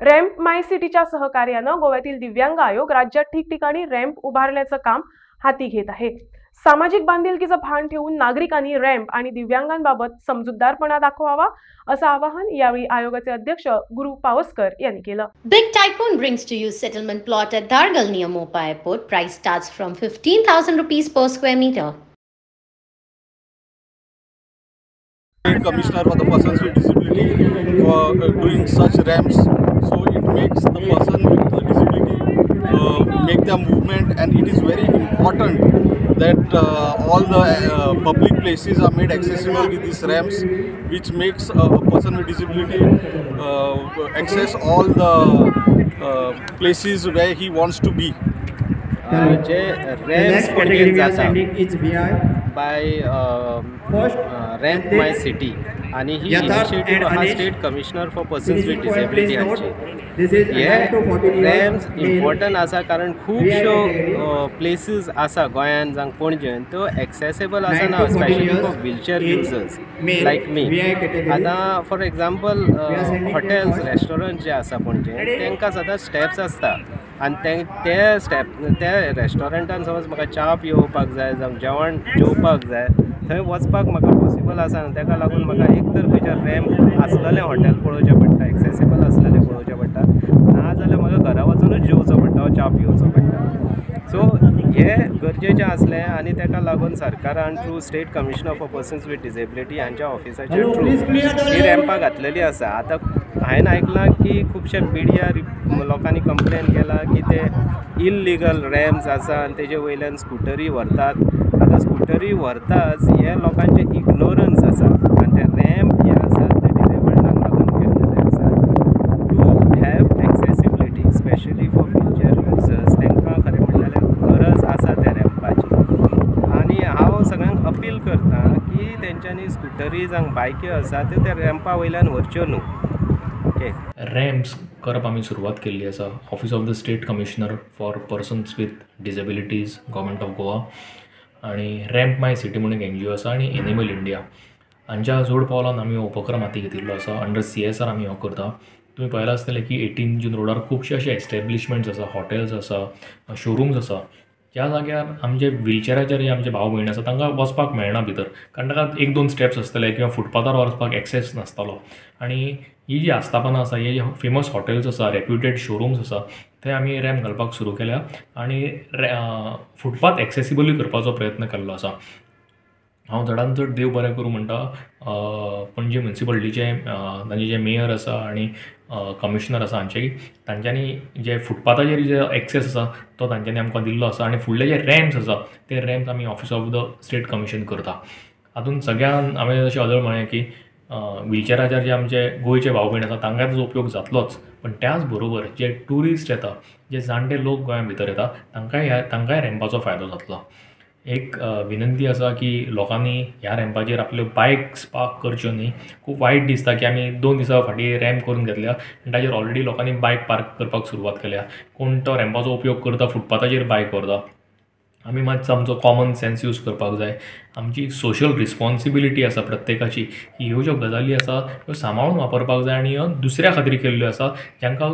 Ramp माय सिटीच्या सहकार्यानं गोव्यातील दिव्यांग आयोग राज्यात ठिकठिकाणी रॅम्प उभारण्याचं काम हाती घेत आहे। सामाजिक बांधिलकीचं भान ठेवून नागरिकांनी रॅम्प आणि दिव्यांगांबाबत समजूतदारपणा दाखवावा असं आवाहन यावेळी आयोगाचे अध्यक्ष गुरु पावसकर यांनी केलं। Big Tycoon brings to you settlement plot at Dargal near Mopa Airport. Price starts from 15,000 rupees per square meter. Commissioner for the persons with disability for doing such ramps, so it makes the person with the disability make their movement, and it is very important that all the public places are made accessible with these ramps, which makes a person with disability access all the places where he wants to be. जे रॅम्प्स पणजेन जाता bye ramp my city आणि ही initiative आहा state commissioner for persons with disability हांची। हे रॅम्प्स important आसा कारण खुबश्यो places आसा गोंयान जावं पणजेन त्यो एक्सेसिबल आसना, specially for wheelchair users like me. आतां फॉर एग्जाम्पल हॉटेल्स रेस्टॉरंट जे आसा पणजेन तांकां सदां स्टेप्स आसता आनी त्या रेस्टॉरंटान समज म्हाका च्या पिवपाक जाय जावं जेवण जेवपाक जाय थंय वचपाक म्हाका पॉसिबल आसना, ताका लागून म्हाका एक तर खंयच्या रॅम्प आसलेलें हॉटेल पळोवचें पडटा, एक्सेसिबल आसलेलें पळोवचें पडटा, ना जाल्यार म्हाका घरा वचूनच जेवचो पडटा वा च्या पिवचो पडटा। सो हे गरजेचें आसलें आनी ताका लागून सरकारान through state commissioner for persons with disability हांच्या ऑफिसाच्या थ्रू ही रॅम्पां घातलेली आसा। आतां हांवें आयकलां की खुबशे मिडिया लोकांनी कंप्लेन केला की ते इल्लिगल रॅम्प्स आसा आनी तेजे वयल्यान स्कुटरी व्हरतात। आतां स्कुटरी व्हरताच हे लोकांचे इग्नोरन्स आसा आनी ते रॅम्प जे आसात ते डिसेबल्डांक लागून केल्लेले आसात to have accessibility, specially for wheelchair users. तांकां खरें म्हणल्यार गरज आसा त्या रॅम्पाची आनी हांव सगळ्यांक अपील करतां की तेंच्यांनी स्कुटरी जावं बायक्यो आसा त्यो त्या रॅम्पा वयल्यान व्हरच्यो न्हू। रॅम्प्स करप आमी सुरवात केल्ली आसा। Office of the state commissioner for persons with disabilities, government of Goa आनी रॅम्प माय सिटी म्हणून एक NGO आसा आनी एनिमल इंडिया हांच्या जोड पावलान आमी हो उपक्रम हाती घेतिल्लो आसा। अंडर CSR आमी हो करता। तुमी पळयलां आसतलें की 18 जून रोडार खुबशे अशे एस्टॅब्लिशमेंट्स आसा, हॉटेल्स आसा, शोरूम्स आसा, ज्या जाग्यार आमचे व्हिलचेअराचेर जे आमचे भाव भयण आसा तांकां वचपाक मेळना भितर, कारण ताका 1-2 स्टेप्स आसतले किंवा फुटपाथार वचपाक एक्सेस नासतालो। आनी ही जी आस्थापनां आसा, हे जे फेमस हॉटेल्स आसा, रेप्युटेड शोरूम्स आसा, थंय आमी रॅम्प घालपाक सुरू केल्या आनी फुटपाथ एक्सेसिबलूय करपाचो प्रयत्न केल्लो आसा। हांव चडांत चड देव बरें करूं म्हणटा पणजे म्युनिसिपालिटीचे तांचे जे मेयर आसा आनी कमिशनर आसा तांच्यांनी जे फुटपाथाचेर जे एक्सेस आसा तो तांच्यांनी आमकां दिल्लो आसा आनी फुडले जे रॅम्प्स आसा ते रॅम्प्स आमी office of the state commission करता। हातूंत सगळ्यान हांवें जशें अदर म्हळें की व्हिलचेअराचेर जे आमचे गोंयचे भाव भयण आसा तांकां ताजो उपयोग जातलोच, पण त्याच बरोबर जे ट्युरिस्ट येता, जे जाणटे लोक गोंया भितर येता तांकांय रॅम्पाचो फायदो जातलो। एक विनंती आसा की लोकांनी ह्या रॅम्पाचेर आपल्यो बायक्स पार्क करच्यो न्ही। खूब वायट दिसता की आमी 2 दिसा फाटीं रॅम्प करून घेतल्या आनी ताचेर ऑलरेडी लोकांनी बायक पार्क करपाक सुरवात केल्या। कोण तो रॅम्पाचो उपयोग करता फुटपाथाचेर बायक व्हरता। आमी मातसो आमचो कॉमन सेन्स यूज करपाक जाय। आमची सोशल रिस्पॉन्सिबिलिटी आसा प्रत्येकाची, की ह्यो ज्यो गजाली आसा ह्यो सांबाळून वापरपाक जाय आनी ह्यो दुसऱ्या खातीर केल्ल्यो आसा जांकां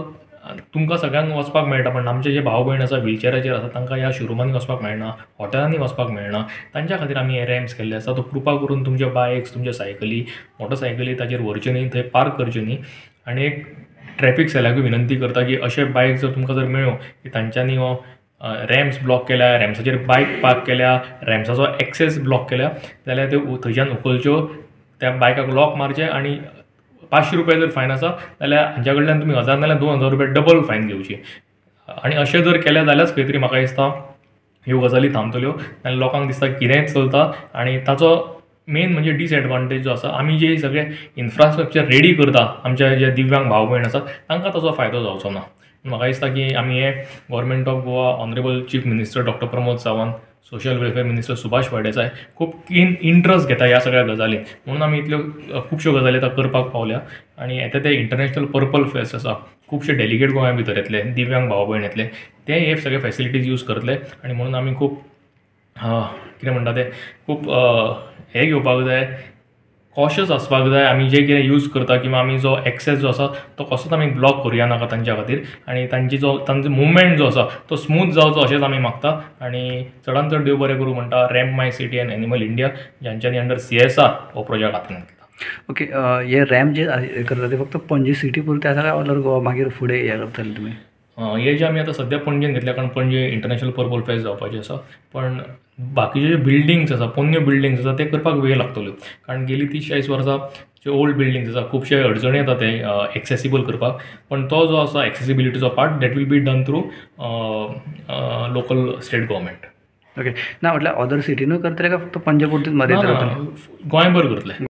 तुमकां सगळ्यांक वचपाक मेळटा, पण आमचे जे भाव भयण आसा व्हिलचेअराचेर आसा तांकां ह्या शोरुमांनी वचपाक मेळना, हॉटेलांनी वचपाक मेळना, तांच्या खातीर आमी हे रॅम्प्स केल्ले आसा। तो कृपा करून तुमचे बायक्स, तुमचे सायकली, मोटरसायकली ताचेर व्हरच्यो न्ही, थंय पार्क करच्यो न्ही। आनी एक ट्रॅफिक सेलाकूय विनंती करता की अशे बायक जर तुमकां जर मेळ्ळ्यो की तांच्यांनी हो रॅम्प्स ब्लॉक केल्या, रॅम्प्साचेर बायक पार्क केल्या, रॅम्प्साचो एक्सेस ब्लॉक केल्या जाल्यार त्यो थंयच्यान उखलच्यो, त्या बायकाक लॉक मारचें आनी 500 रुपया जर फायन आसा जाल्यार हांच्या कडल्यान तुमी 1000 नाल्यार 2000 रुपया डबल फायन घेवची। आनी अशें जर केलें जाल्यारच खंय तरी म्हाका दिसता ह्यो गजाली थांबतल्यो, आनी लोकांक दिसता कितेंय चलता आनी ताचो मेन म्हणजे डिसएडवांटेज जो आसा, आमी जे सगळे इन्फ्रास्ट्रक्चर रेडी करता आमच्या जे दिव्यांग भाव भयण आसात तांकां ताचो फायदो जावचो ना। म्हाका दिसता की आमी हे government of Goa, honourable chief minister doctor Pramod Sawant, social welfare minister Subhash Phaldesai खूब इंट्रस्ट घेता ह्या सगळ्या गजालींत, म्हणून आमी इतल्यो खुबश्यो गजाली आतां करपाक पावल्या। आनी येता ते इंटरनॅशनल पर्पल फेस्ट आसा, खुबशे डेलिगेट गोंया भितर येतले, दिव्यांग भाव भयण येतले, ते हे सगळे फॅसिलिटीज यूज करतले आनी म्हणून आमी खूब कितें म्हणटा ते खूब हे घेवपाक जाय, कॉशियस आसपाक जाय. आमी जे कितें यूज करता किंवा आमी जो एक्सेस जो आसा तो कसोच आमी ब्लॉक करुया नाका तांच्या खातीर, आनी तांचो मुवमेंट जो आसा तो स्मूथ जावचो अशेंच आमी मागता. आनी चडांत चड देव बरें करूं म्हणटा ramp my city and animal India, ज्यांच्यांनी अंडर CSR हो प्रोजेक्ट हातांत घेतला. ओके, हे रॅम्प जे करता ते फक्त पणजी सिटी पुरते आसा काय ऑल गोवा मागीर फुडें हे करतले तुमी? हे जे आमी आतां सद्या पणजेन घेतल्या कारण पणजे इंटरनॅशनल पर्पल फेस्ट जावपाचें आसा, पण बाकीचे जे बिल्डिंग्स आसा, पोन्न्यो बिल्डिंग्स आसा ते करपाक वेळ लागतल्यो, कारण गेली 30-40 वर्सां जे ओल्ड बिल्डिंग्स आसा खुबशे अडचणी येता ते एक्सेसिबल करपाक, पण तो जो आसा एक्सेसिबिलिटीचो part that will be done through local state government. Okay, ना म्हटल्यार अदर सिटीनूय करतले काय फक्त पणजे पुरतीच मर्यादित रावतले? गोंयभर करतले.